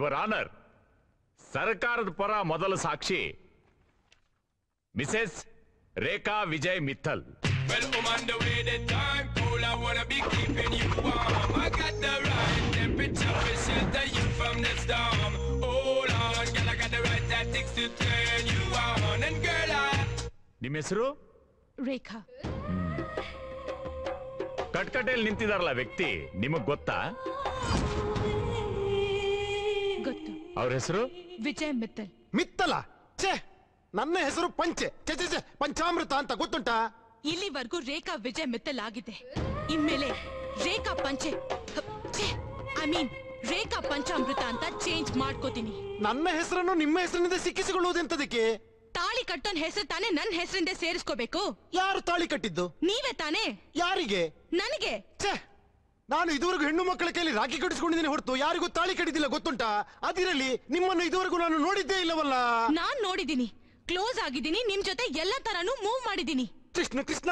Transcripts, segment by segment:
Your honour, ಸರ್ಕಾರದ ಪರ ಮೊದಲ ಸಾಕ್ಷಿ Mrs Rekha Vijay Mittal. Well, I'm on the way, the time cold, I wanna be keeping you warm. I got the right temperature to shelter you from the storm. Hold on, girl, I got the right tactics to turn you on. And girl, ನಿಮ್ಮ ಹೆಸರು? ರೇಖಾ. ಕಟ್ಕಟೆಯಲ್ಲಿ ನಿಂತಿದಾರಲ್ಲ ವ್ಯಕ್ತಿ ನಿಮಗ್ ಗೊತ್ತಾ? ಗೊತ್ತು. ಅವ್ರ ಹೆಸರು? ವಿಜಯ್ ಮಿತ್ತಲ್. ಮಿತ್ತಲ? ಛೇ, ನನ್ನ ಹೆಸರು ಪಂಚೆ. ಛೇ ಛೇ ಛೇ, ಪಂಚಾಮೃತ ಅಂತ ಗೊತ್ತುಂಟಾ? ಇಲ್ಲಿವರೆಗೂ ರೇಖಾ ವಿಜಯ್ ಮಿತ್ತಲ್ ಆಗಿದೆ. ಇನ್ಮೇಲೆ ರೇಖಾ ಪಂಚೆ, ಐ ಮೀನ್ ರೇಖಾ ಪಂಚಾಮೃತ ಅಂತ ಚೇಂಜ್ ಮಾಡ್ಕೋತೀನಿ. ನನ್ನ ಹೆಸರನ್ನು ನಿಮ್ಮ ಹೆಸರಿನಿಂದ ಸಿಕ್ಕಿಸಿಕೊಳ್ಳುವುದೆಂತದಕ್ಕೆ? ತಾಳಿ ಕಟ್ಟೋನ್ ಹೆಸರು ತಾನೇ ನನ್ನ ಹೆಸರಿಂದ ಸೇರಿಸ್ಕೋಬೇಕು. ಯಾರು ತಾಳಿ ಕಟ್ಟಿದ್ದು? ನೀವೇ ತಾನೇ. ಯಾರಿಗೆ? ನನಗೆ. ಛೇ, ನಾನು ಇದುವರೆಗೂ ಹೆಣ್ಣು ಮಕ್ಕಳ ಕೈಲಿ ರಾಖಿ ಕಟ್ಟಿಸ್ಕೊಂಡಿದ್ದೀನಿ ಹೊರತು ಯಾರಿಗೂ ತಾಳಿ ಕಟ್ಟಿದ್ದಿಲ್ಲ, ಗೊತ್ತುಂಟಾ? ಅದಿರಲಿ, ನಿಮ್ಮನ್ನು ಇದುವರೆಗೂ ನಾನು ನೋಡಿದ್ದೇ ಇಲ್ಲವಲ್ಲ. ನಾನ್ ನೋಡಿದೀನಿ, ಕ್ಲೋಸ್ ಆಗಿದ್ದೀನಿ, ನಿಮ್ ಜೊತೆ ಎಲ್ಲ ತರಾನು ಮೂವ್ ಮಾಡಿದೀನಿ. Krishna Krishna,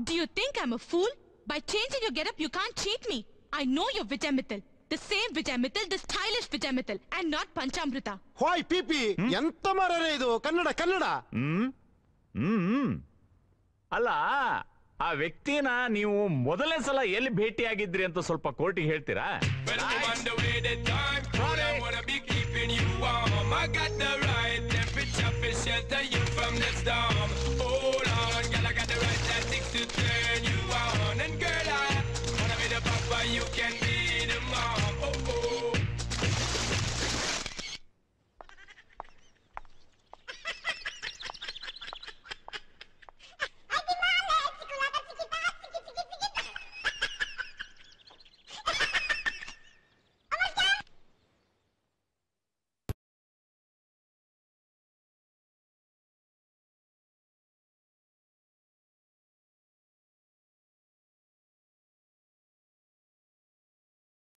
Do you think I'm a fool? By changing your getup, you can't cheat me. I know you're Vijay Mittal. The same Vijay Mittal, the stylish Vijay Mittal, and not Panchamrita. Hi PP, ಎಂತ ಮಾರರೆ ಇದು? ಕನ್ನಡ ಕನ್ನಡ. ಅಲ್ಲ, ಆ ವ್ಯಕ್ತಿನ ನೀವು ಮೊದಲನೇ ಸಲ ಎಲ್ಲಿ ಭೇಟಿಯಾಗಿದ್ರಿ ಅಂತ ಸ್ವಲ್ಪ ಕೋರ್ಟಿಗೆ ಹೇಳ್ತೀರಾ? well, I'm on the way, the time cold, I wanna be keeping you warm. I got the right temperature to shelter you from the storm.